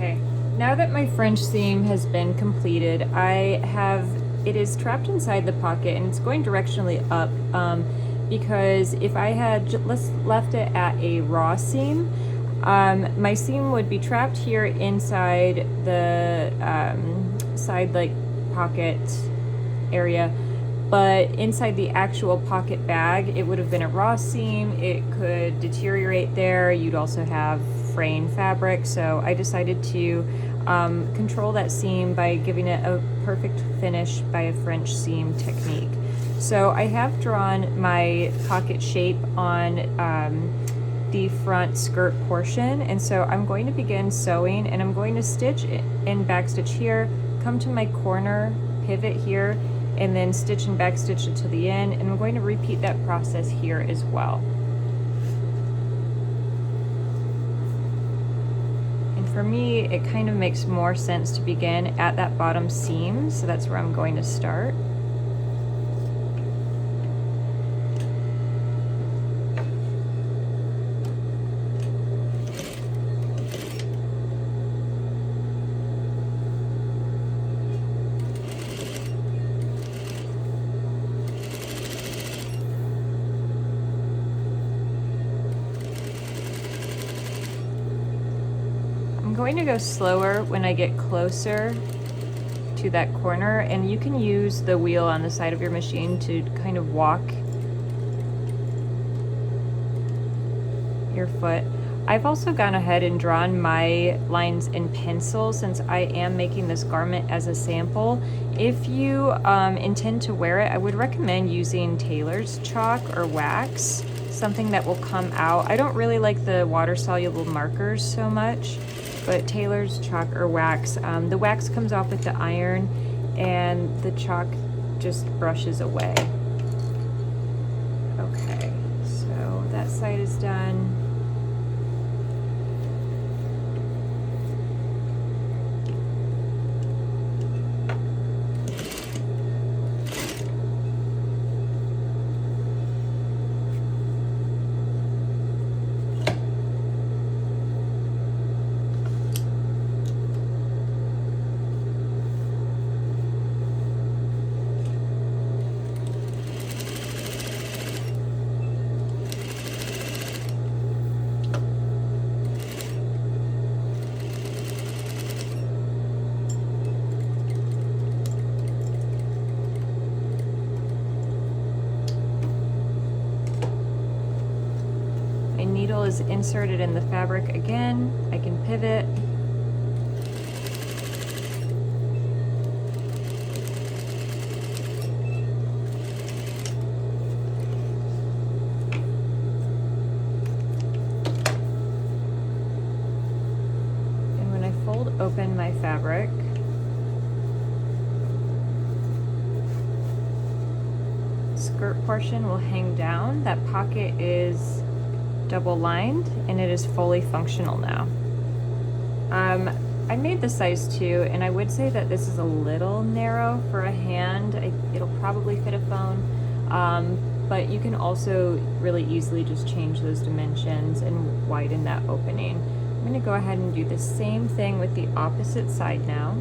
Okay, now that my French seam has been completed, it is trapped inside the pocket and it's going directionally up, because if I had just left it at a raw seam, my seam would be trapped here inside the side like pocket area, but inside the actual pocket bag it would have been a raw seam. It could deteriorate there. You'd also have fraying fabric, so I decided to control that seam by giving it a perfect finish by a French seam technique. So I have drawn my pocket shape on the front skirt portion, and so I'm going to begin sewing, and I'm going to stitch and backstitch here, come to my corner, pivot here, and then stitch and backstitch it to the end, and I'm going to repeat that process here as well. And for me, it kind of makes more sense to begin at that bottom seam, so that's where I'm going to start. I'm going to go slower when I get closer to that corner, and you can use the wheel on the side of your machine to kind of walk your foot. I've also gone ahead and drawn my lines in pencil since I am making this garment as a sample. If you intend to wear it, I would recommend using tailor's chalk or wax, something that will come out. I don't really like the water-soluble markers so much, but tailor's chalk or wax. The wax comes off with the iron and the chalk just brushes away. Okay, so that side is done. Needle is inserted in the fabric again. I can pivot. And when I fold open my fabric, skirt portion will hang down. That pocket is double lined and it is fully functional now. I made the size 2, and I would say that this is a little narrow for a hand. It'll probably fit a phone, but you can also really easily just change those dimensions and widen that opening. I'm going to go ahead and do the same thing with the opposite side now.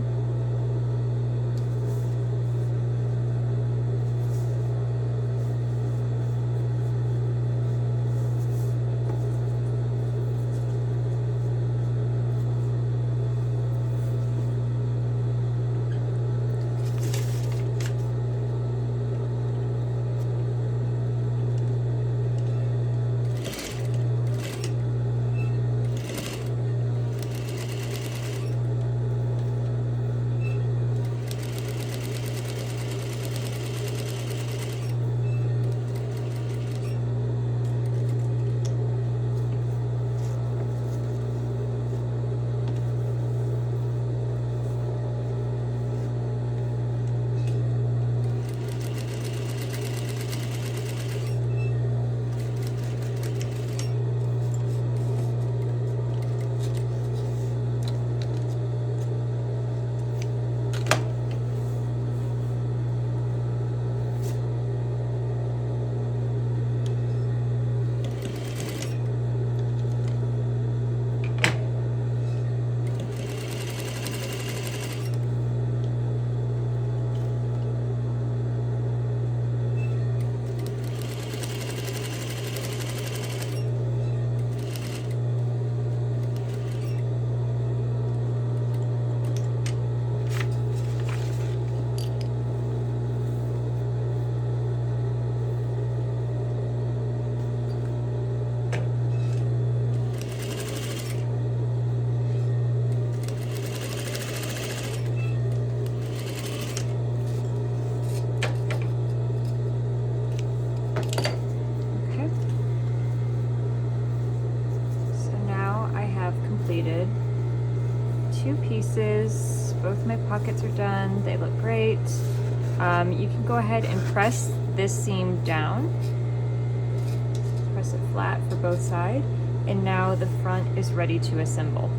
completed. 2 pieces, both my pockets are done, they look great. You can go ahead and press this seam down, press it flat for both sides, and now the front is ready to assemble.